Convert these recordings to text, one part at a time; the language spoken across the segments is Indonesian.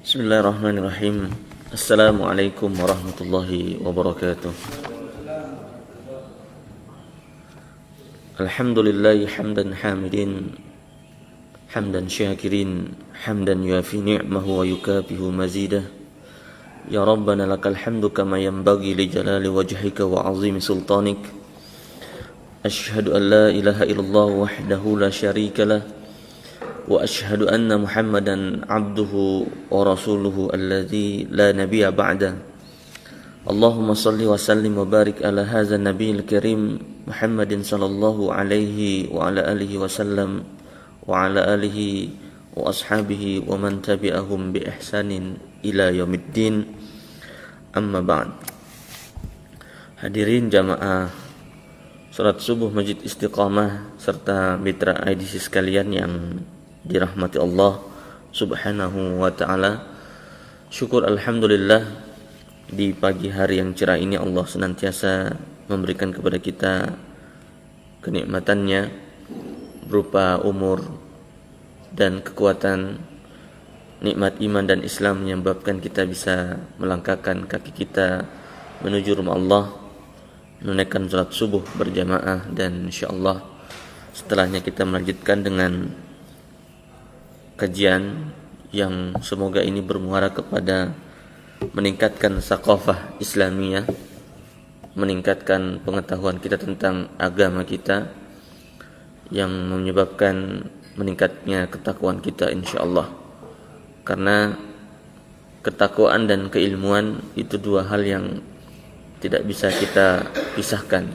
Bismillahirrahmanirrahim. Assalamualaikum warahmatullahi wabarakatuh. Alhamdulillahi hamdan hamidin, hamdan syakirin, hamdan yuafi ni'mahu wa yukafihu mazidah. Ya Rabbana lakal hamdu kama yanbaghi li jalali wajhika wa azimi sultanik. Ashhadu an la ilaha illallah wahdahu la syarika lah, wa ashhadu anna Muhammadan abduhu wa rasuluhu alladzi la nabiyya ba'da. Allahumma salli wa sallim wa barik ala hadzal nabiyil karim Muhammadin sallallahu alaihi wa ala alihi wa sallam wa ala alihi wa ashabihi wa man tabi'ahum bi ihsanin ila yaumiddin. Amma ba'd. Hadirin jamaah salat subuh Masjid Istiqamah serta mitra IDC sekalian yang dirahmati Allah subhanahu wa ta'ala. Syukur alhamdulillah, di pagi hari yang cerah ini Allah senantiasa memberikan kepada kita kenikmatannya berupa umur dan kekuatan, nikmat iman dan Islam yang menyebabkan kita bisa melangkahkan kaki kita menuju rumah Allah, menunaikan salat subuh berjamaah, dan insyaallah setelahnya kita melanjutkan dengan kajian yang semoga ini bermuara kepada meningkatkan thaqafah Islamiyah, meningkatkan pengetahuan kita tentang agama kita, yang menyebabkan meningkatnya ketakwaan kita insyaallah. Karena ketakwaan dan keilmuan itu dua hal yang tidak bisa kita pisahkan.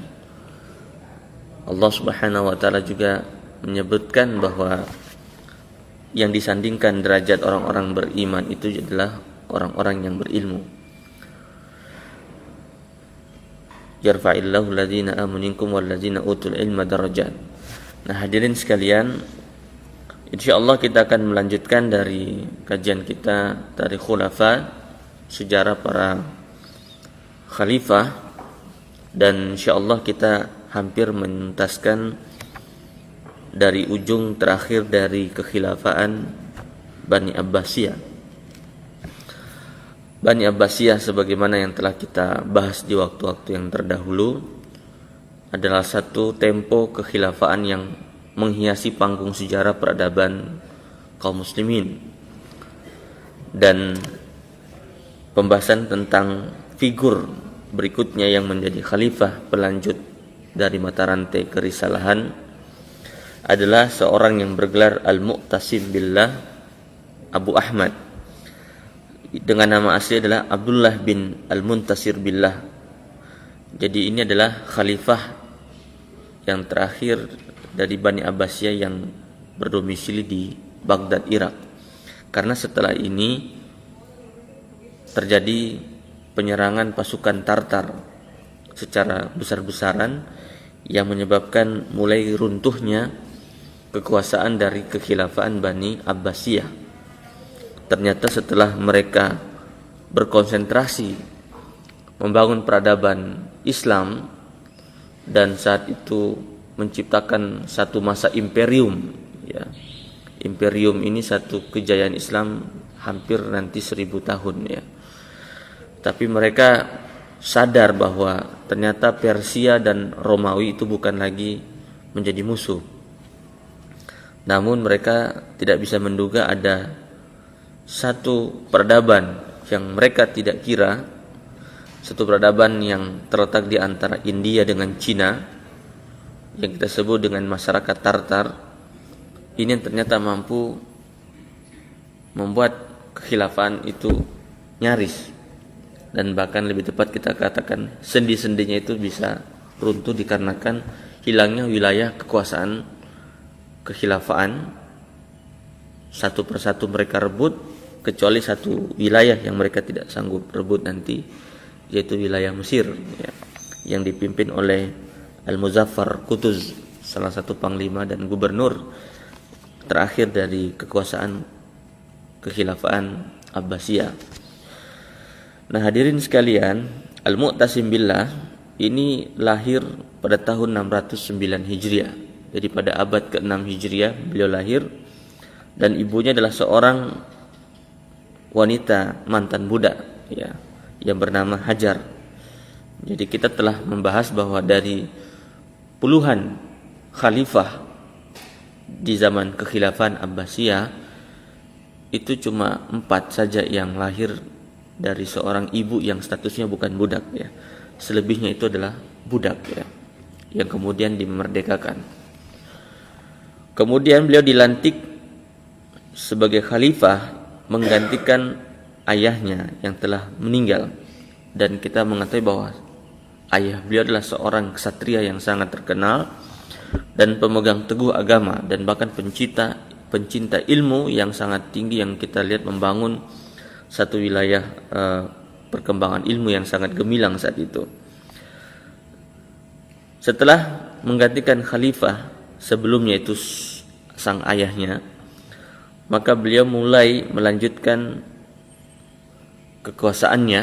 Allah Subhanahu wa taala juga menyebutkan bahwa yang disandingkan derajat orang-orang beriman itu adalah orang-orang yang berilmu. Yarfa'illahu alladhina amanu minkum walladzina utul ilma darajat. Nah, hadirin sekalian, insyaallah kita akan melanjutkan dari kajian kita dari khulafa, sejarah para khalifah, dan insyaallah kita hampir menuntaskan dari ujung terakhir dari kekhilafaan Bani Abbasiyah. Bani Abbasiyah, sebagaimana yang telah kita bahas di waktu-waktu yang terdahulu, adalah satu tempo kekhilafaan yang menghiasi panggung sejarah peradaban kaum muslimin. Dan pembahasan tentang figur berikutnya yang menjadi khalifah pelanjut dari mata rantai kerisalahan adalah seorang yang bergelar Al-Mu'tasim Billah Abu Ahmad. Dengan nama asli adalah Abdullah bin Al-Muntasir Billah. Jadi ini adalah khalifah yang terakhir dari Bani Abbasiyah yang berdomisili di Baghdad, Irak. Karena setelah ini terjadi penyerangan pasukan Tartar secara besar-besaran yang menyebabkan mulai runtuhnya kekuasaan dari kekhilafaan Bani Abbasiyah. Ternyata setelah mereka berkonsentrasi membangun peradaban Islam dan saat itu menciptakan satu masa imperium, ya. Imperium ini satu kejayaan Islam hampir nanti 1000 tahun, ya. Tapi mereka sadar bahwa ternyata Persia dan Romawi itu bukan lagi menjadi musuh. Namun mereka tidak bisa menduga ada satu peradaban yang mereka tidak kira, satu peradaban yang terletak di antara India dengan Cina, yang kita sebut dengan masyarakat Tartar. Ini yang ternyata mampu membuat kekhilafan itu nyaris, dan bahkan lebih tepat kita katakan sendi-sendinya itu bisa runtuh dikarenakan hilangnya wilayah kekuasaan kekhilafaan. Satu persatu mereka rebut, kecuali satu wilayah yang mereka tidak sanggup rebut nanti, yaitu wilayah Mesir, ya, yang dipimpin oleh Al-Muzaffar Qutuz, salah satu panglima dan gubernur terakhir dari kekuasaan kekhilafaan Abbasiyah. Nah, hadirin sekalian, Al-Mu'tasim Billah ini lahir pada tahun 609 Hijriah. Jadi pada abad ke-6 Hijriah beliau lahir, dan ibunya adalah seorang wanita mantan budak ya yang bernama Hajar. Jadi kita telah membahas bahwa dari puluhan khalifah di zaman kekhilafan Abbasiyah itu cuma 4 saja yang lahir dari seorang ibu yang statusnya bukan budak ya. Selebihnya itu adalah budak ya, yang kemudian dimerdekakan. Kemudian beliau dilantik sebagai khalifah menggantikan ayahnya yang telah meninggal, dan kita mengetahui bahwa ayah beliau adalah seorang ksatria yang sangat terkenal dan pemegang teguh agama, dan bahkan pencinta ilmu yang sangat tinggi, yang kita lihat membangun satu wilayah perkembangan ilmu yang sangat gemilang saat itu. Setelah menggantikan khalifah sebelumnya itu sang ayahnya, maka beliau mulai melanjutkan kekuasaannya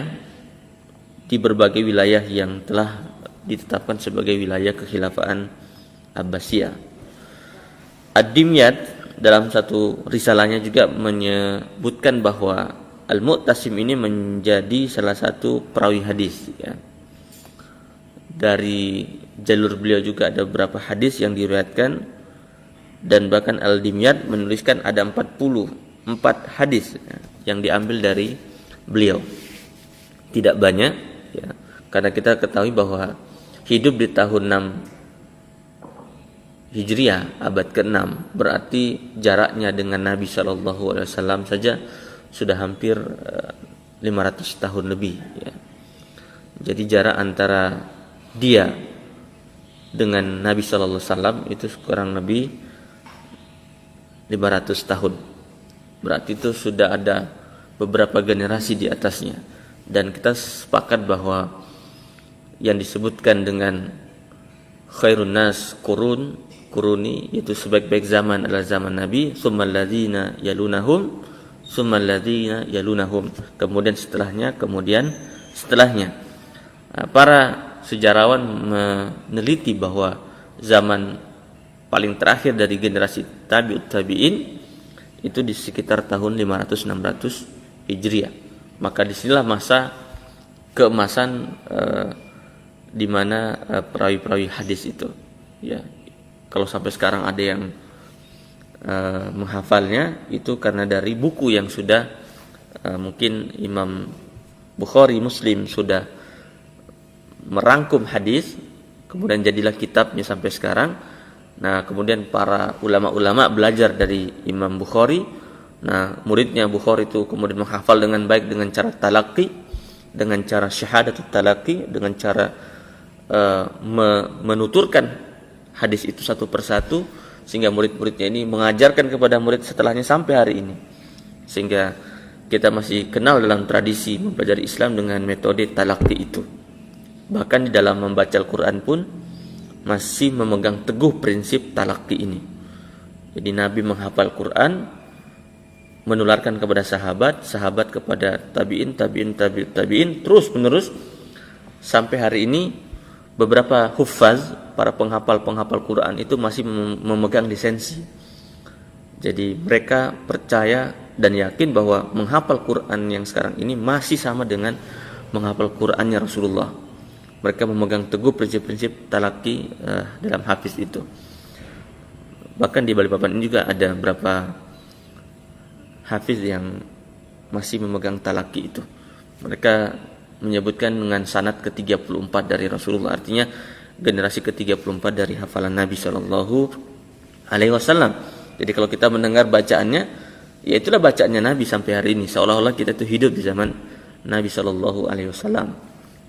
di berbagai wilayah yang telah ditetapkan sebagai wilayah kekhilafaan Abbasiyah. Ad-Dimyat dalam satu risalahnya juga menyebutkan bahwa Al-Mu'tasim ini menjadi salah satu perawi hadis ya. Dari jalur beliau juga ada beberapa hadis yang diriwayatkan, dan bahkan Al-Dimyat menuliskan ada 44 hadis ya, yang diambil dari beliau. Tidak banyak ya, karena kita ketahui bahwa hidup di tahun 6 Hijriah abad ke-6, berarti jaraknya dengan Nabi SAW saja sudah hampir 500 tahun lebih ya. Jadi jarak antara dia dengan Nabi SAW itu kurang lebih 500 tahun. Berarti itu sudah ada beberapa generasi di atasnya. Dan kita sepakat bahwa yang disebutkan dengan khairun nas kuruni, yaitu sebaik-baik zaman adalah zaman Nabi, tsummal ladzina yalunahum, tsummal ladzina yalunahum, kemudian setelahnya, kemudian setelahnya. Para sejarawan meneliti bahwa zaman paling terakhir dari generasi tabi'ut tabi'in itu di sekitar tahun 500-600 Hijriah. Maka disinilah masa keemasan di mana perawi-perawi hadis itu ya. Kalau sampai sekarang ada yang menghafalnya, itu karena dari buku yang sudah mungkin Imam Bukhari, Muslim sudah merangkum hadis, kemudian jadilah kitabnya sampai sekarang. Nah, kemudian para ulama-ulama belajar dari Imam Bukhari. Nah, muridnya Bukhari itu kemudian menghafal dengan baik dengan cara talaqi, dengan cara syahadatut talaqi, dengan cara menuturkan hadis itu satu persatu, sehingga murid-muridnya ini mengajarkan kepada murid setelahnya sampai hari ini. Sehingga kita masih kenal dalam tradisi mempelajari Islam dengan metode talaqi itu. Bahkan di dalam membaca Al-Quran pun masih memegang teguh prinsip talaqi ini. Jadi Nabi menghafal Quran, menularkan kepada sahabat, sahabat kepada tabi'in, tabi'in, terus menerus sampai hari ini. Beberapa huffaz, para penghafal Quran itu masih memegang lisensi. Jadi mereka percaya dan yakin bahwa menghafal Quran yang sekarang ini masih sama dengan menghafal Qurannya Rasulullah. Mereka memegang teguh prinsip-prinsip talaqi dalam hafiz itu. Bahkan di Balikpapan ini juga ada beberapa hafiz yang masih memegang talaqi itu. Mereka menyebutkan dengan sanad ke-34 dari Rasulullah, artinya generasi ke-34 dari hafalan Nabi Shallallahu Alaihi Wasallam. Jadi kalau kita mendengar bacaannya, ya itulah bacaannya Nabi sampai hari ini, seolah-olah kita itu hidup di zaman Nabi Shallallahu Alaihi Wasallam.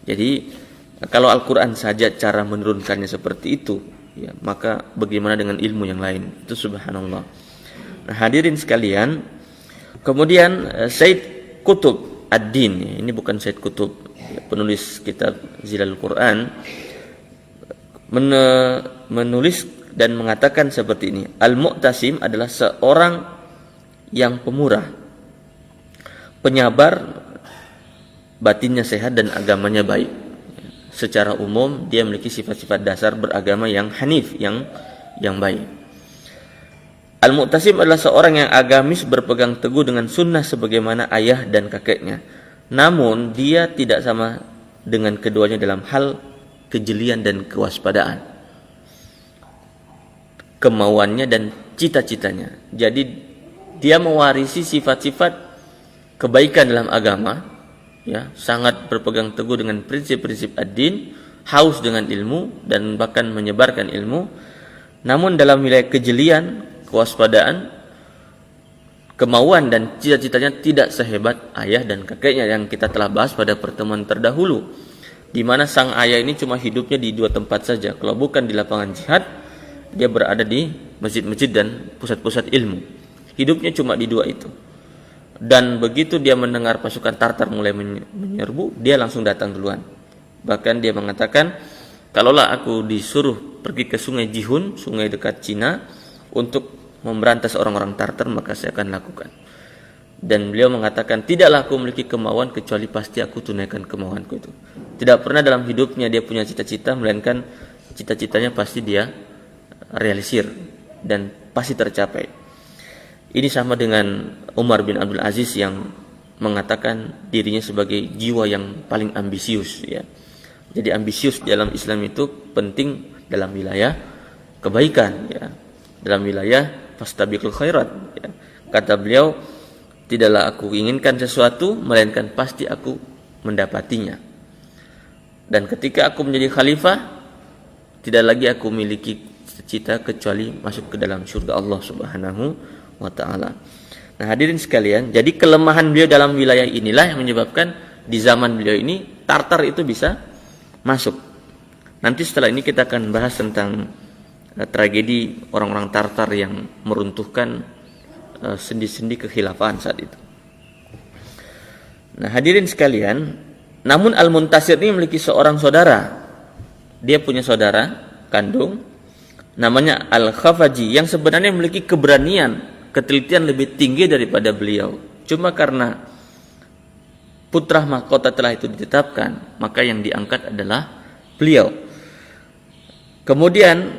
Jadi kalau Al-Quran saja cara menurunkannya seperti itu, ya, maka bagaimana dengan ilmu yang lain? Itu subhanallah. Nah, hadirin sekalian, kemudian Said Qutb Ad-Din, ini bukan Said Qutb, penulis kitab Zilalul Quran, menulis dan mengatakan seperti ini: Al-Mu'tasim adalah seorang yang pemurah, penyabar, batinnya sehat dan agamanya baik. Secara umum dia memiliki sifat-sifat dasar beragama yang hanif, yang baik. Al-Mu'tasim adalah seorang yang agamis berpegang teguh dengan sunnah sebagaimana ayah dan kakeknya. Namun dia tidak sama dengan keduanya dalam hal kejelian dan kewaspadaan, kemauannya dan cita-citanya. Jadi dia mewarisi sifat-sifat kebaikan dalam agama, ya, sangat berpegang teguh dengan prinsip-prinsip ad-din, haus dengan ilmu dan bahkan menyebarkan ilmu. Namun dalam wilayah kejelian, kewaspadaan, kemauan dan cita-citanya tidak sehebat ayah dan kakeknya yang kita telah bahas pada pertemuan terdahulu, di mana sang ayah ini cuma hidupnya di 2 tempat saja. Kalau bukan di lapangan jihad, dia berada di masjid-masjid dan pusat-pusat ilmu. Hidupnya cuma di 2 itu. Dan begitu dia mendengar pasukan Tartar mulai menyerbu, dia langsung datang duluan. Bahkan dia mengatakan, kalaulah aku disuruh pergi ke sungai Jihun, sungai dekat Cina, untuk memberantas orang-orang Tartar, maka saya akan lakukan. Dan beliau mengatakan, tidaklah aku memiliki kemauan kecuali pasti aku tunaikan kemauanku itu. Tidak pernah dalam hidupnya dia punya cita-cita, melainkan cita-citanya pasti dia realisir dan pasti tercapai. Ini sama dengan Umar bin Abdul Aziz yang mengatakan dirinya sebagai jiwa yang paling ambisius, ya. Jadi ambisius dalam Islam itu penting dalam wilayah kebaikan, ya. Dalam wilayah fastabiqul khairat, ya. Kata beliau, tidaklah aku inginkan sesuatu melainkan pasti aku mendapatinya. Dan ketika aku menjadi khalifah, tidak lagi aku miliki cita kecuali masuk ke dalam surga Allah Subhanahu wa ta'ala. Nah, hadirin sekalian, jadi kelemahan beliau dalam wilayah inilah yang menyebabkan di zaman beliau ini Tartar itu bisa masuk. Nanti setelah ini kita akan bahas tentang tragedi orang-orang Tartar yang meruntuhkan sendi-sendi kekhilafahan saat itu. Nah, hadirin sekalian, namun Al-Muntasir ini memiliki seorang saudara. Dia punya saudara kandung namanya Al-Khafaji yang sebenarnya memiliki keberanian, ketelitian lebih tinggi daripada beliau. Cuma karena putra mahkota telah itu ditetapkan, maka yang diangkat adalah beliau. Kemudian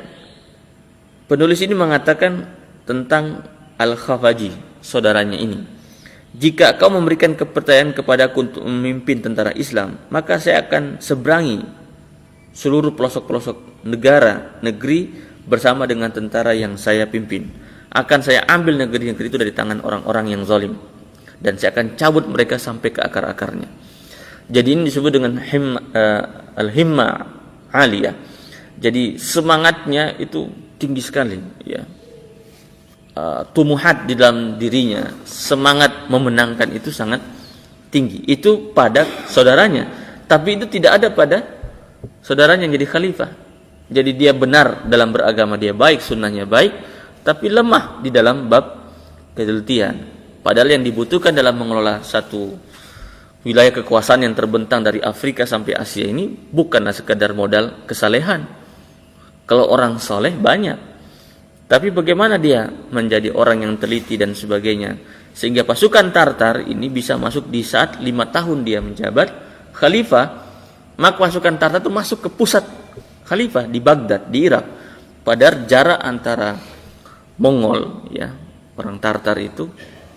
penulis ini mengatakan tentang Al-Khafaji, saudaranya ini. Jika kau memberikan kepercayaan kepadaku untuk memimpin tentara Islam, maka saya akan seberangi seluruh pelosok-pelosok negara, negeri bersama dengan tentara yang saya pimpin. Akan saya ambil negeri-negeri itu dari tangan orang-orang yang zalim, dan saya akan cabut mereka sampai ke akar-akarnya. Jadi ini disebut dengan al-himma aliyah. Jadi semangatnya itu tinggi sekali, ya. Tumuhat di dalam dirinya, semangat memenangkan itu sangat tinggi. Itu pada saudaranya, tapi itu tidak ada pada saudaranya yang jadi khalifah. Jadi dia benar dalam beragama, dia baik, sunnahnya baik, tapi lemah di dalam bab ketelitian. Padahal yang dibutuhkan dalam mengelola satu wilayah kekuasaan yang terbentang dari Afrika sampai Asia ini bukanlah sekadar modal kesalehan. Kalau orang soleh banyak, tapi bagaimana dia menjadi orang yang teliti dan sebagainya, sehingga pasukan Tartar ini bisa masuk di saat 5 tahun dia menjabat khalifah. Maka pasukan Tartar itu masuk ke pusat khalifah di Baghdad, di Irak. Padahal jarak antara Mongol, ya, orang Tartar itu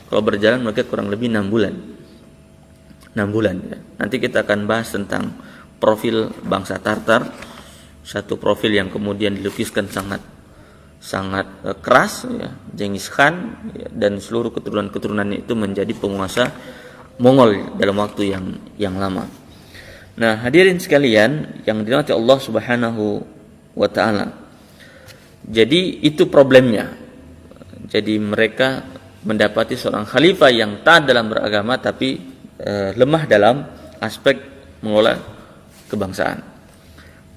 kalau berjalan mereka kurang lebih 6 bulan. 6 bulan, ya. Nanti kita akan bahas tentang profil bangsa Tartar, satu profil yang kemudian dilukiskan sangat keras, ya. Genghis Khan, ya, dan seluruh keturunan-keturunannya itu menjadi penguasa Mongol dalam waktu yang lama. Nah, hadirin sekalian yang dirahmati Allah Subhanahu wa ta'ala. Jadi itu problemnya. Jadi mereka mendapati seorang khalifah yang taat dalam beragama tapi lemah dalam aspek mengelola kebangsaan.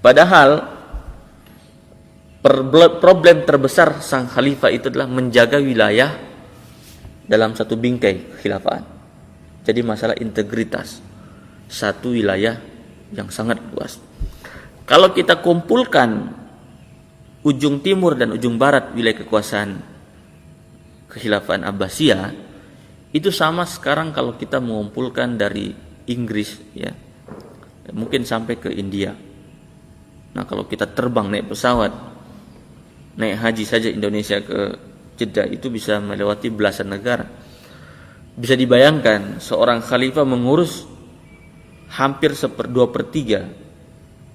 Padahal problem terbesar sang khalifah itu adalah menjaga wilayah dalam satu bingkai kekhilafahan. Jadi masalah integritas satu wilayah yang sangat luas. Kalau kita kumpulkan ujung timur dan ujung barat wilayah kekuasaan Kekhilafahan Abbasiyah, itu sama sekarang kalau kita mengumpulkan dari Inggris, ya, mungkin sampai ke India. Nah, kalau kita terbang naik pesawat, naik haji saja Indonesia ke Jeddah itu bisa melewati belasan negara. Bisa dibayangkan seorang khalifah mengurus hampir 1/2/3,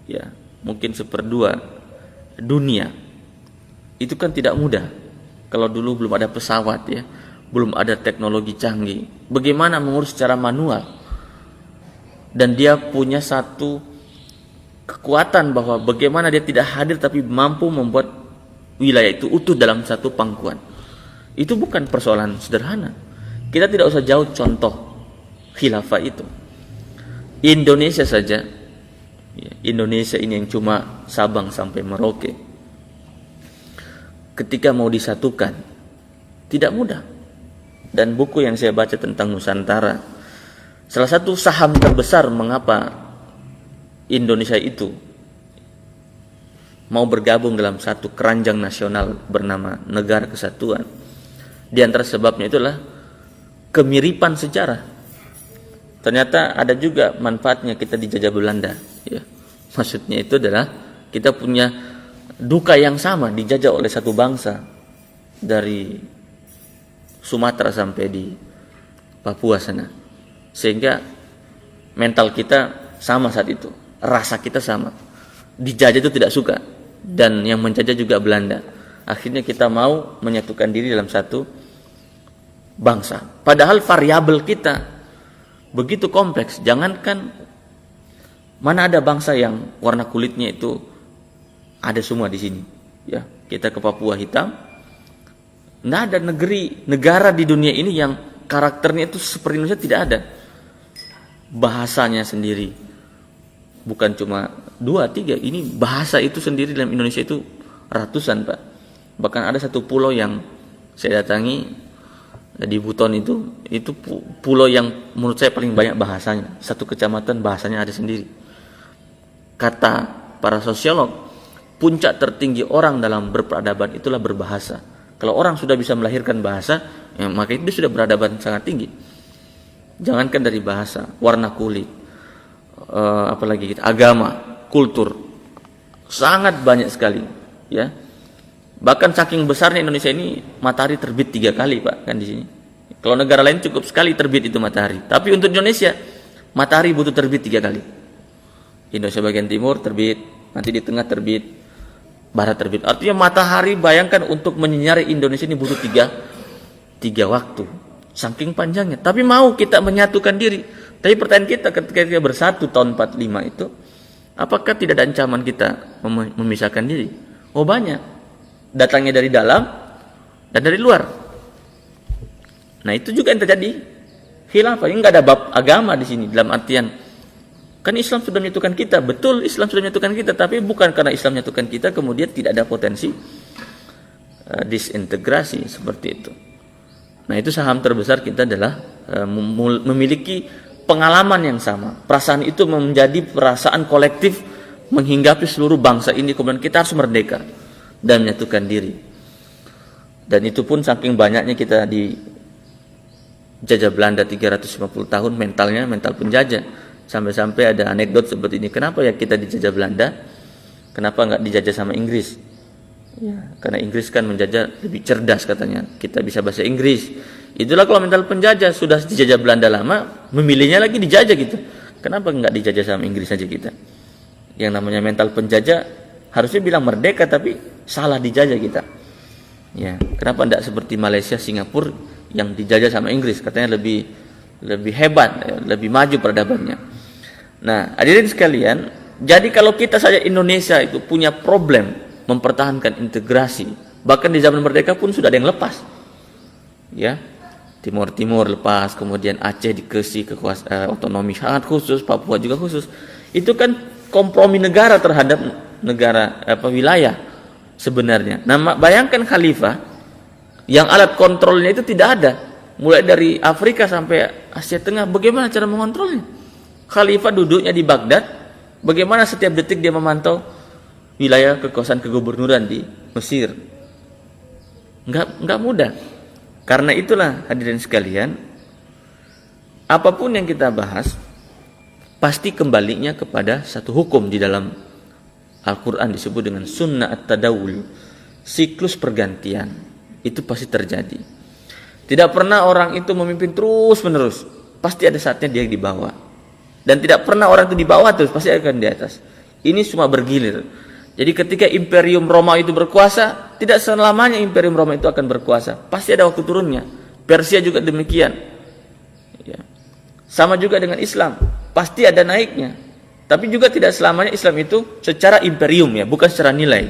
ya mungkin 1/2 dunia. Itu kan tidak mudah. Kalau dulu belum ada pesawat, ya, belum ada teknologi canggih. Bagaimana mengurus secara manual? Dan dia punya satu kekuatan bahwa bagaimana dia tidak hadir tapi mampu membuat wilayah itu utuh dalam satu pangkuan. Itu bukan persoalan sederhana. Kita tidak usah jauh contoh khilafah itu. Indonesia saja, Indonesia ini yang cuma Sabang sampai Merauke, ketika mau disatukan tidak mudah. Dan buku yang saya baca tentang Nusantara, salah satu saham terbesar mengapa Indonesia itu mau bergabung dalam satu keranjang nasional bernama Negara Kesatuan, di antara sebabnya itulah kemiripan sejarah. Ternyata ada juga manfaatnya kita dijajah Belanda, ya. Maksudnya itu adalah kita punya duka yang sama, dijajah oleh satu bangsa dari Sumatera sampai di Papua sana. Sehingga mental kita sama saat itu, rasa kita sama. Dijajah itu tidak suka, dan yang menjajah juga Belanda. Akhirnya kita mau menyatukan diri dalam satu bangsa. Padahal variabel kita begitu kompleks. Jangankan mana ada bangsa yang warna kulitnya itu ada semua di sini. Ya, kita ke Papua hitam. Nggak ada negara di dunia ini yang karakternya itu seperti Indonesia, tidak ada. Bahasanya sendiri, bukan cuma 2, 3. Ini bahasa itu sendiri dalam Indonesia itu ratusan, Pak. Bahkan ada satu pulau yang saya datangi di Buton, itu pulau yang menurut saya paling banyak bahasanya. Satu kecamatan bahasanya ada sendiri. Kata para sosiolog, puncak tertinggi orang dalam berperadaban itulah berbahasa. Kalau orang sudah bisa melahirkan bahasa, ya, maka itu sudah beradaban sangat tinggi. Jangankan dari bahasa, warna kulit, apalagi kita, agama, kultur, sangat banyak sekali, ya. Bahkan saking besarnya Indonesia ini, matahari terbit 3 kali, Pak, kan di sini. Kalau negara lain cukup sekali terbit itu matahari, tapi untuk Indonesia matahari butuh terbit 3 kali. Indonesia bagian timur terbit, nanti di tengah terbit, barat terbit. Artinya matahari, bayangkan, untuk menyinari Indonesia ini butuh 3 waktu. Saking panjangnya. Tapi mau kita menyatukan diri. Tapi pertanyaan kita ketika kita bersatu tahun 45 itu, apakah tidak ada ancaman kita memisahkan diri? Oh, banyak. Datangnya dari dalam dan dari luar. Nah, itu juga yang terjadi khilafah. Ini nggak ada bab agama di sini, dalam artian kan Islam sudah menyatukan kita. Betul, Islam sudah menyatukan kita, tapi bukan karena Islam menyatukan kita kemudian tidak ada potensi disintegrasi seperti itu. Nah, itu saham terbesar kita adalah memiliki pengalaman yang sama. Perasaan itu menjadi perasaan kolektif menghinggapi seluruh bangsa ini. Kemudian kita harus merdeka dan menyatukan diri. Dan itu pun saking banyaknya kita dijajah Belanda 350 tahun, mental penjajah. Sampai-sampai ada anekdot seperti ini. Kenapa ya kita dijajah Belanda? Kenapa nggak dijajah sama Inggris? Ya, karena Inggris kan menjajah lebih cerdas katanya. Kita bisa bahasa Inggris. Itulah kalau mental penjajah, sudah dijajah Belanda lama, memilihnya lagi dijajah gitu. Kenapa nggak dijajah sama Inggris saja kita? Yang namanya mental penjajah harusnya bilang merdeka, tapi salah dijajah kita. Ya, kenapa tidak seperti Malaysia, Singapura yang dijajah sama Inggris, katanya lebih hebat, lebih maju peradabannya. Nah, hadirin sekalian, jadi kalau kita saja Indonesia itu punya problem mempertahankan integrasi, bahkan di zaman merdeka pun sudah ada yang lepas. Ya, Timur lepas, kemudian Aceh dikasih otonomi sangat khusus, Papua juga khusus. Itu kan kompromi negara terhadap negara wilayah sebenarnya. Nah, bayangkan khalifah yang alat kontrolnya itu tidak ada, mulai dari Afrika sampai Asia Tengah. Bagaimana cara mengontrolnya? Khalifah duduknya di Baghdad, bagaimana setiap detik dia memantau wilayah kekuasaan kegubernuran di Mesir? Enggak mudah. Karena itulah hadirin sekalian, apapun yang kita bahas pasti kembalinya kepada satu hukum. Di dalam Al-Quran disebut dengan sunnah at-tadawul, siklus pergantian. itu pasti terjadi. Tidak pernah orang itu memimpin terus menerus, pasti ada saatnya dia di bawah. Dan tidak pernah orang itu di bawah terus, pasti akan di atas. Ini cuma bergilir. Jadi ketika Imperium Roma itu berkuasa, tidak selamanya Imperium Roma itu akan berkuasa, pasti ada waktu turunnya. Persia juga demikian. Ya. Sama juga dengan Islam, pasti ada naiknya. Tapi juga tidak selamanya Islam itu secara imperium, ya, bukan secara nilai.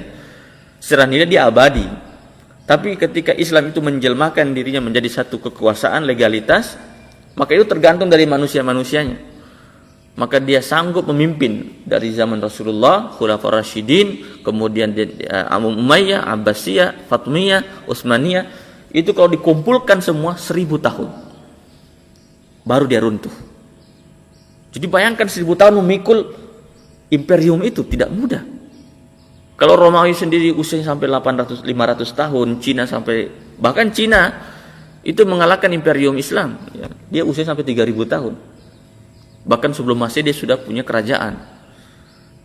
Secara nilai dia abadi. Tapi ketika Islam itu menjelmakan dirinya menjadi satu kekuasaan legalitas, maka itu tergantung dari manusia-manusianya. Maka dia sanggup memimpin dari zaman Rasulullah, Khulafaur Rasyidin, kemudian Umayyah, Abbasiyah, Fatimiyah, Utsmaniyah. Itu kalau dikumpulkan semua 1000 tahun baru dia runtuh. Jadi bayangkan 1000 tahun memikul imperium itu tidak mudah. Kalau Romawi sendiri usianya sampai 500 tahun, Cina sampai, bahkan Cina itu mengalahkan imperium Islam, ya. Dia usianya sampai 3000 tahun. Bahkan sebelum Masehi dia sudah punya kerajaan.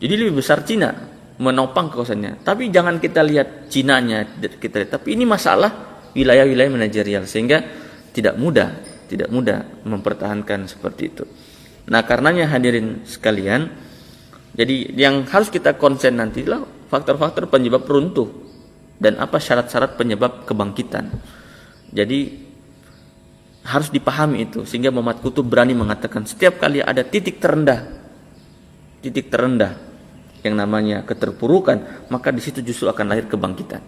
Jadi lebih besar Cina menopang kekuasaannya. Tapi jangan kita lihat Cinanya, kita lihat. Tapi ini masalah wilayah-wilayah manajerial, sehingga tidak mudah mempertahankan seperti itu. Nah, karenanya hadirin sekalian, jadi yang harus kita konsen nanti adalah faktor-faktor penyebab runtuh dan apa syarat-syarat penyebab kebangkitan. Jadi harus dipahami itu, sehingga Muhammad Qutb berani mengatakan setiap kali ada titik terendah yang namanya keterpurukan, maka di situ justru akan lahir kebangkitan.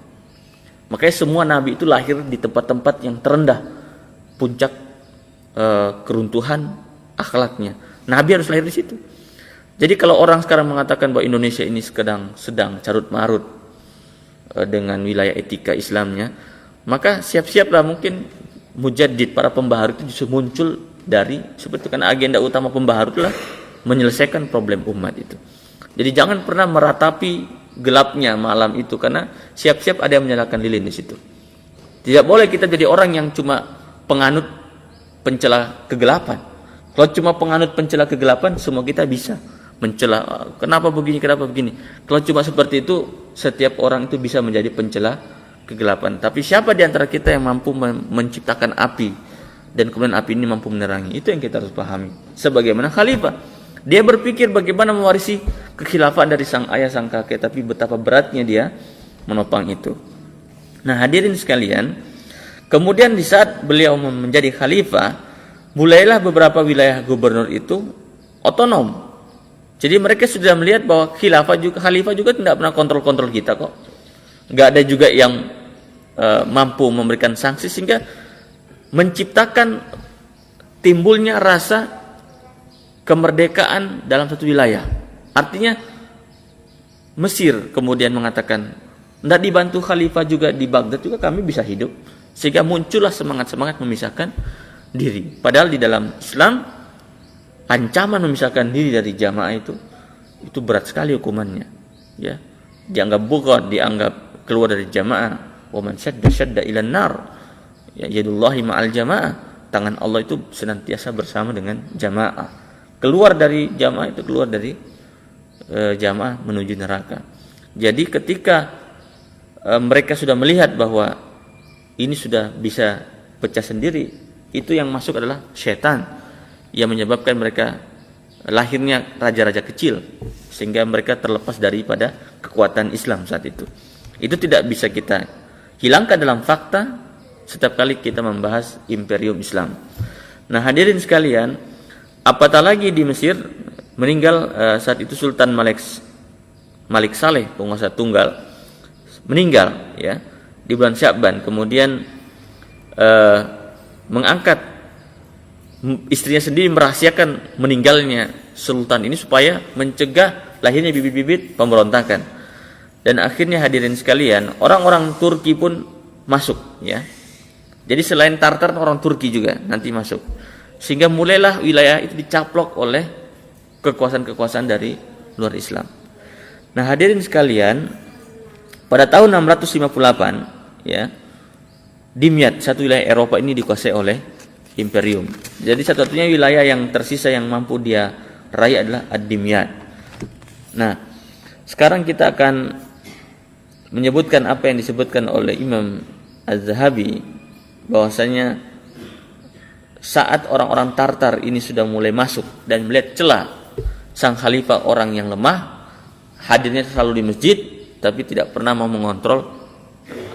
Makanya semua nabi itu lahir di tempat-tempat yang terendah, puncak keruntuhan akhlaknya. Nabi harus lahir di situ. Jadi kalau orang sekarang mengatakan bahwa Indonesia ini sedang carut marut dengan wilayah etika Islamnya, maka siap-siaplah mungkin mujaddid, para pembaharu itu justru muncul dari seperti itu, karena agenda utama pembaharu itulah menyelesaikan problem umat itu. Jadi jangan pernah meratapi gelapnya malam itu, karena siap-siap ada yang menyalakan lilin di situ. Tidak boleh kita jadi orang yang cuma penganut pencela kegelapan. Kalau cuma penganut pencela kegelapan, semua kita bisa mencela kenapa begini. Kalau cuma seperti itu, setiap orang itu bisa menjadi pencela kegelapan. Tapi siapa di antara kita yang mampu menciptakan api dan kemudian api ini mampu menerangi? Itu yang kita harus pahami. Sebagaimana khalifah, dia berpikir bagaimana mewarisi kekhilafan dari sang ayah, sang kakek, tapi betapa beratnya dia menopang itu. Nah, hadirin sekalian, kemudian di saat beliau menjadi khalifah, mulailah beberapa wilayah gubernur itu otonom. Jadi mereka sudah melihat bahwa khalifah juga tidak pernah kontrol kita kok. Nggak ada juga yang mampu memberikan sanksi, sehingga menciptakan timbulnya rasa kemerdekaan dalam satu wilayah. Artinya Mesir kemudian mengatakan, tidak dibantu khalifah juga di Baghdad juga kami bisa hidup, sehingga muncullah semangat-semangat memisahkan diri. Padahal di dalam Islam ancaman memisahkan diri dari jamaah itu berat sekali hukumannya, ya. Dianggap bughad, dianggap keluar dari jamaah. Wa man syadda ilan nar, ya, yadullahi ma'al jamaah, tangan Allah itu senantiasa bersama dengan jamaah. Keluar dari jamaah itu keluar dari jamaah menuju neraka. Jadi ketika mereka sudah melihat bahwa ini sudah bisa pecah sendiri, itu yang masuk adalah setan yang menyebabkan mereka lahirnya raja-raja kecil, sehingga mereka terlepas daripada kekuatan Islam saat itu. Itu tidak bisa kita hilangkan dalam fakta setiap kali kita membahas imperium Islam. Nah, hadirin sekalian, apatah lagi di Mesir meninggal saat itu Sultan Malik Saleh, penguasa tunggal, meninggal, ya, di bulan Sya'ban. Kemudian mengangkat istrinya sendiri merahasiakan meninggalnya sultan ini supaya mencegah lahirnya bibit-bibit pemberontakan. Dan akhirnya hadirin sekalian, orang-orang Turki pun masuk, ya. Jadi selain Tartar, orang Turki juga nanti masuk. Sehingga mulailah wilayah itu dicaplok oleh kekuasaan-kekuasaan dari luar Islam. Nah, hadirin sekalian, pada tahun 658, ya, Dimyat, satu wilayah Eropa ini dikuasai oleh imperium. Jadi satu-satunya wilayah yang tersisa yang mampu dia raih adalah Ad-Dimyat. Nah, sekarang kita akan menyebutkan apa yang disebutkan oleh Imam Az-Zahabi bahwasanya saat orang-orang Tartar ini sudah mulai masuk dan melihat celah sang khalifah orang yang lemah, hadirnya selalu di masjid tapi tidak pernah mau mengontrol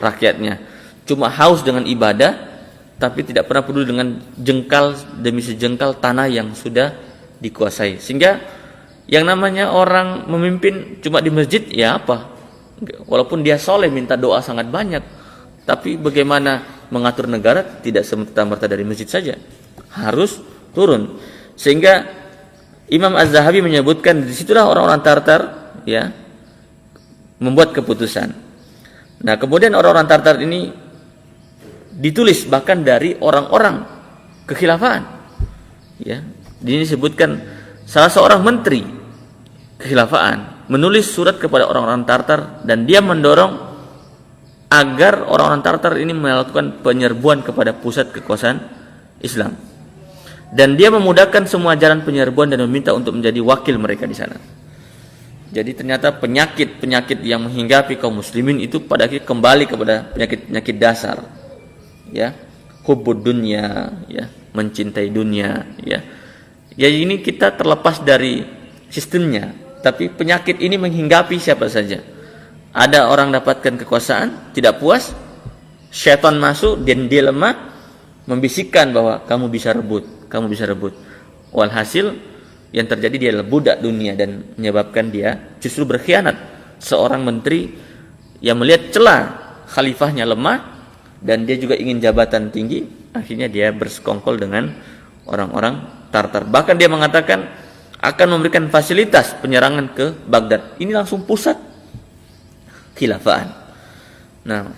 rakyatnya. Cuma haus dengan ibadah tapi tidak pernah peduli dengan jengkal demi sejengkal tanah yang sudah dikuasai. Sehingga yang namanya orang memimpin cuma di masjid ya apa? Walaupun dia soleh minta doa sangat banyak, tapi bagaimana mengatur negara tidak semata-mata dari masjid saja, harus turun. Sehingga Imam Az-Zahabi menyebutkan disitulah orang-orang Tartar ya membuat keputusan. Nah kemudian orang-orang Tartar ini ditulis bahkan dari orang-orang kekhilafan. Ya, ini disebutkan salah seorang menteri kekhilafan menulis surat kepada orang-orang Tartar dan dia mendorong agar orang-orang Tartar ini melakukan penyerbuan kepada pusat kekuasaan Islam. Dan dia memudahkan semua jalan penyerbuan dan meminta untuk menjadi wakil mereka di sana. Jadi ternyata penyakit-penyakit yang menghinggapi kaum muslimin itu pada akhirnya kembali kepada penyakit-penyakit dasar. Ya, hubbud dunya, ya, mencintai dunia, ya. Ya ini kita terlepas dari sistemnya, tapi penyakit ini menghinggapi siapa saja. Ada orang dapatkan kekuasaan, tidak puas, syaitan masuk dan dia lemah, membisikkan bahwa kamu bisa rebut. Walhasil yang terjadi dia adalah budak dunia dan menyebabkan dia justru berkhianat. Seorang menteri yang melihat celah khalifahnya lemah dan dia juga ingin jabatan tinggi, akhirnya dia bersekongkol dengan orang-orang Tartar. Bahkan dia mengatakan akan memberikan fasilitas penyerangan ke Baghdad. Ini langsung pusat khilafaan. Nah,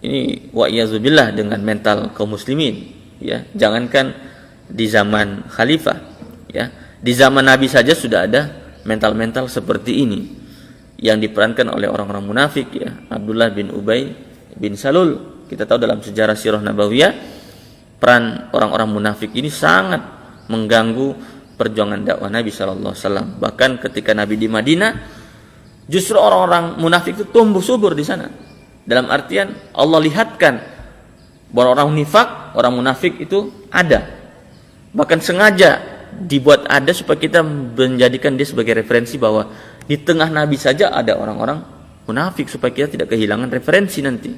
ini wa'iyadzubillah dengan mental kaum muslimin, ya. Jangankan di zaman khalifah, ya. Di zaman Nabi saja sudah ada mental-mental seperti ini yang diperankan oleh orang-orang munafik, ya. Abdullah bin Ubay bin Salul. Kita tahu dalam sejarah sirah nabawiyah peran orang-orang munafik ini sangat mengganggu perjuangan dakwah Nabi sallallahu alaihi wasallam. Bahkan ketika Nabi di Madinah, justru orang-orang munafik itu tumbuh subur di sana. Dalam artian Allah lihatkan bahwa orang nifak, orang munafik itu ada. Bahkan sengaja dibuat ada supaya kita menjadikan dia sebagai referensi bahwa di tengah Nabi saja ada orang-orang munafik supaya kita tidak kehilangan referensi nanti.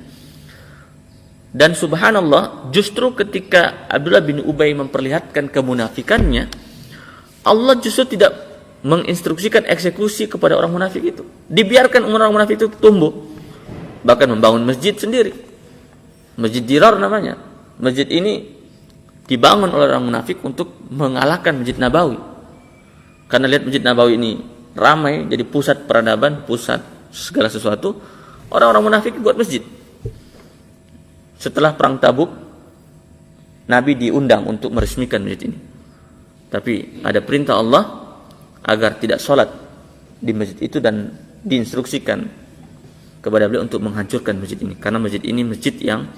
Dan subhanallah, justru ketika Abdullah bin Ubay memperlihatkan kemunafikannya, Allah justru tidak menginstruksikan eksekusi kepada orang munafik itu. Dibiarkan orang munafik itu tumbuh. Bahkan membangun masjid sendiri. Masjid Dirar namanya. Masjid ini dibangun oleh orang munafik untuk mengalahkan Masjid Nabawi. Karena lihat Masjid Nabawi ini ramai, jadi pusat peradaban, pusat segala sesuatu. Orang-orang munafik buat masjid. Setelah perang Tabuk, Nabi diundang untuk meresmikan masjid ini. Tapi ada perintah Allah agar tidak sholat di masjid itu dan diinstruksikan kepada beliau untuk menghancurkan masjid ini. Karena masjid ini masjid yang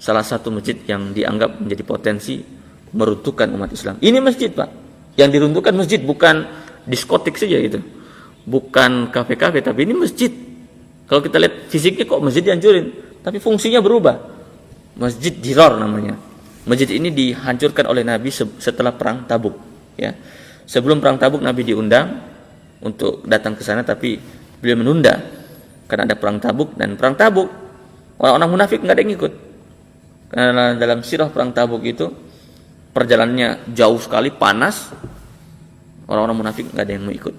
salah satu masjid yang dianggap menjadi potensi meruntuhkan umat Islam. Ini masjid, Pak. Yang diruntuhkan masjid, bukan diskotik saja gitu. Bukan kafe-kafe, tapi ini masjid. Kalau kita lihat fisiknya kok masjid dihancurin, tapi fungsinya berubah. Masjid Dirar namanya. Masjid ini dihancurkan oleh Nabi setelah perang Tabuk, ya. Sebelum perang Tabuk Nabi diundang untuk datang ke sana, tapi beliau menunda karena ada perang Tabuk. Dan perang Tabuk orang-orang munafik nggak ada yang ikut. Karena dalam sirah perang Tabuk itu perjalanannya jauh sekali, panas. Orang-orang munafik nggak ada yang mau ikut,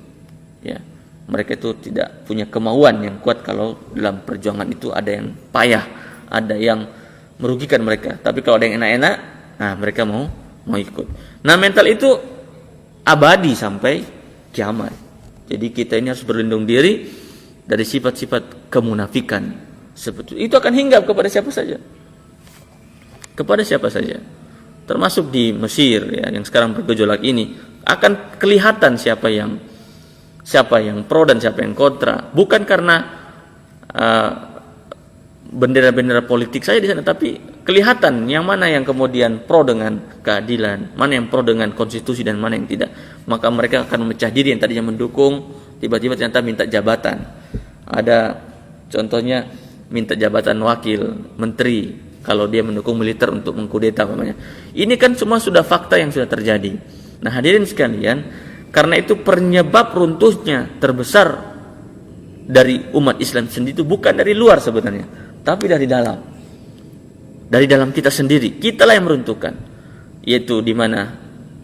ya. Mereka itu tidak punya kemauan yang kuat kalau dalam perjuangan itu ada yang payah, ada yang merugikan mereka. Tapi kalau ada yang enak-enak, nah mereka mau ikut. Nah mental itu abadi sampai kiamat. Jadi kita ini harus berlindung diri dari sifat-sifat kemunafikan. Seperti itu akan hinggap kepada siapa saja. Kepada siapa saja. Termasuk di Mesir, ya, yang sekarang bergejolak ini, akan kelihatan siapa yang pro dan siapa yang kontra. Bukan karena bendera-bendera politik saya di sana, tapi kelihatan yang mana yang kemudian pro dengan keadilan, mana yang pro dengan konstitusi dan mana yang tidak. Maka mereka akan memecah diri. Yang tadinya mendukung tiba-tiba ternyata minta jabatan. Ada contohnya minta jabatan wakil menteri kalau dia mendukung militer untuk mengkudeta umpamanya. Ini kan semua sudah fakta yang sudah terjadi. Nah, hadirin sekalian, karena itu penyebab runtuhnya terbesar dari umat Islam sendiri itu bukan dari luar sebenarnya, tapi dari dalam. Dari dalam kita sendiri, kitalah yang meruntuhkan. Yaitu di mana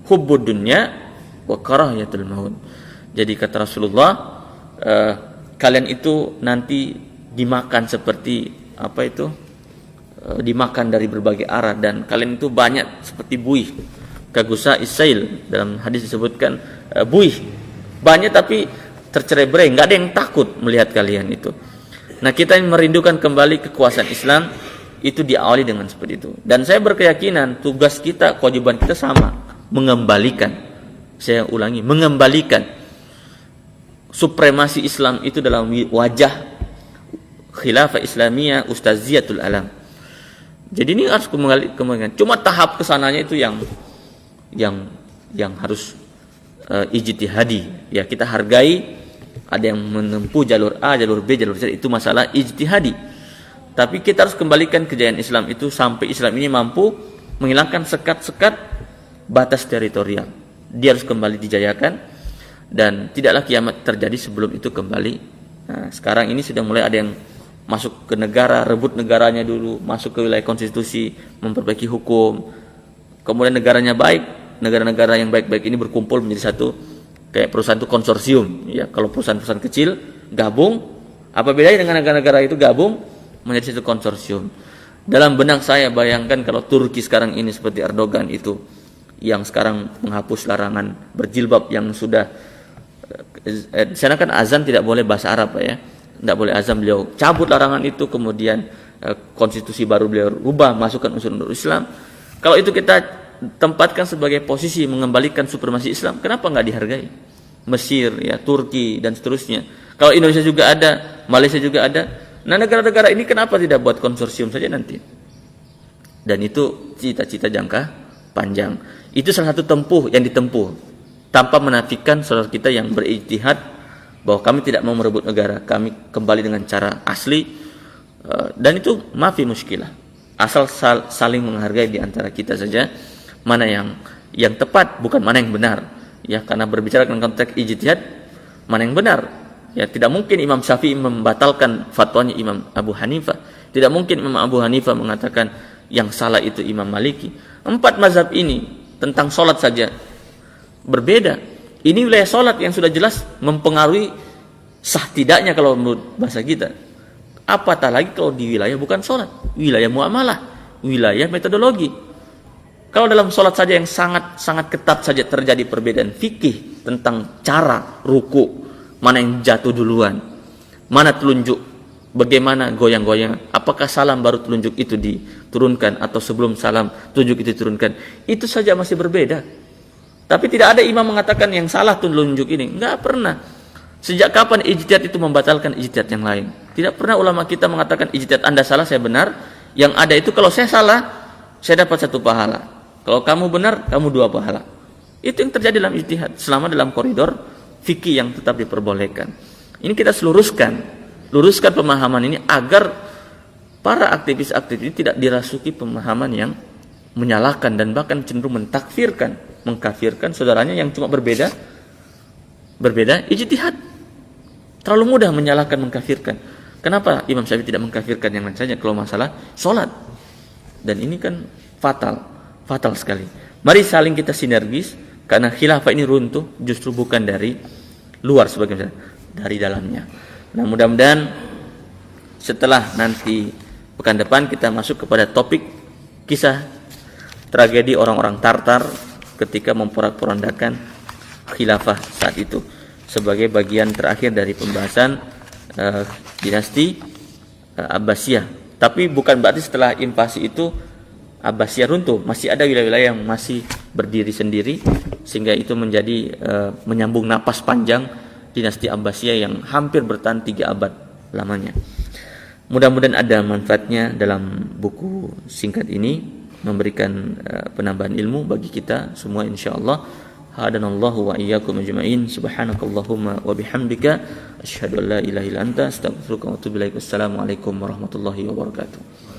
hubbud dunya wa karahiyatul maut. Jadi kata Rasulullah, kalian itu nanti dimakan seperti apa itu? Dimakan dari berbagai arah, dan kalian itu banyak seperti buih. Kagusa isail, dalam hadis disebutkan buih banyak tapi tercerai-berai, nggak ada yang takut melihat kalian itu. Nah, kita merindukan kembali kekuasaan Islam itu diawali dengan seperti itu. Dan saya berkeyakinan tugas kita, kewajiban kita sama, mengembalikan. Saya ulangi, mengembalikan supremasi Islam itu dalam wajah khilafah Islamiyah ustaziyatul alam. Jadi ini harus kembali. Cuma tahap kesananya itu yang harus ijtihadi. Ya, kita hargai, ada yang menempuh jalur A, jalur B, jalur C, itu masalah ijtihadi. Tapi kita harus kembalikan kejayaan Islam itu sampai Islam ini mampu menghilangkan sekat-sekat batas teritorial. Dia harus kembali dijayakan, dan tidaklah kiamat terjadi sebelum itu kembali. Nah, sekarang ini sudah mulai ada yang masuk ke negara, rebut negaranya dulu, masuk ke wilayah konstitusi, memperbaiki hukum. Kemudian negaranya baik, negara-negara yang baik-baik ini berkumpul menjadi satu, kayak perusahaan itu konsorsium. Ya, kalau perusahaan-perusahaan kecil gabung, apa bedanya dengan negara-negara itu gabung menjadi satu konsorsium? Dalam benak saya bayangkan kalau Turki sekarang ini seperti Erdogan itu, yang sekarang menghapus larangan berjilbab yang sudah di sana kan azan tidak boleh bahasa Arab, Pak, ya. Tidak boleh azan, beliau cabut larangan itu, kemudian konstitusi baru beliau rubah, masukkan unsur-unsur Islam. Kalau itu kita tempatkan sebagai posisi mengembalikan supremasi Islam, kenapa nggak dihargai? Mesir, ya, Turki dan seterusnya. Kalau Indonesia juga ada, Malaysia juga ada. Nah, negara-negara ini kenapa tidak buat konsorsium saja nanti? Dan itu cita-cita jangka panjang. Itu salah satu tempuh yang ditempuh, tanpa menafikan saudara kita yang berijtihad bahwa kami tidak mau merebut negara, kami kembali dengan cara asli. Dan itu maafi muskilah, asal saling menghargai di antara kita saja, mana yang tepat, bukan mana yang benar. Ya, karena berbicara dengan konteks ijtihad, mana yang benar. Ya, tidak mungkin Imam Syafi'i membatalkan fatwanya Imam Abu Hanifah. Tidak mungkin Imam Abu Hanifah mengatakan yang salah itu Imam Maliki. 4 mazhab ini tentang sholat saja berbeda. Ini wilayah sholat yang sudah jelas mempengaruhi sah tidaknya kalau menurut bahasa kita. Apatah lagi kalau di wilayah bukan sholat, wilayah muamalah, wilayah metodologi. Kalau dalam sholat saja yang sangat ketat saja terjadi perbedaan fikih tentang cara ruku, mana yang jatuh duluan, mana telunjuk, bagaimana goyang-goyang, apakah salam baru telunjuk itu diturunkan atau sebelum salam telunjuk itu diturunkan, itu saja masih berbeda. Tapi tidak ada imam mengatakan yang salah telunjuk ini, enggak pernah. Sejak kapan ijtihad itu membatalkan ijtihad yang lain? Tidak pernah ulama kita mengatakan ijtihad Anda salah, saya benar. Yang ada itu kalau saya salah, saya dapat 1 pahala. Kalau kamu benar, kamu 2 pahala. Itu yang terjadi dalam ijtihad selama dalam koridor fikih yang tetap diperbolehkan. Ini kita luruskan pemahaman ini agar para aktivis-aktivis ini tidak dirasuki pemahaman yang menyalahkan dan bahkan cenderung mengkafirkan saudaranya yang cuma berbeda ijtihad. Terlalu mudah menyalahkan, mengkafirkan. Kenapa Imam Syafi'i tidak mengkafirkan yang lain saja kalau masalah sholat? Dan ini kan fatal sekali. Mari saling kita sinergis, karena khilafah ini runtuh justru bukan dari luar sebagaimana, dari dalamnya. Nah, mudah-mudahan setelah nanti pekan depan kita masuk kepada topik kisah tragedi orang-orang Tartar ketika memporak-porandakan khilafah saat itu, sebagai bagian terakhir dari pembahasan dinasti Abbasiyah. Tapi bukan berarti setelah invasi itu Abbasiyah runtuh, masih ada wilayah-wilayah yang masih berdiri sendiri, sehingga itu menjadi menyambung napas panjang dinasti Abbasiyah yang hampir bertahan 3 abad lamanya. Mudah-mudahan ada manfaatnya dalam buku singkat ini, memberikan penambahan ilmu bagi kita semua insyaallah. Hadanallahu wa iyyakum ajma'in. Subhanakallahumma wa bihamdika asyhadu an la ilaha illa anta astaghfiruka wa atubu ilaik. Wassalamualaikum warahmatullahi wabarakatuh.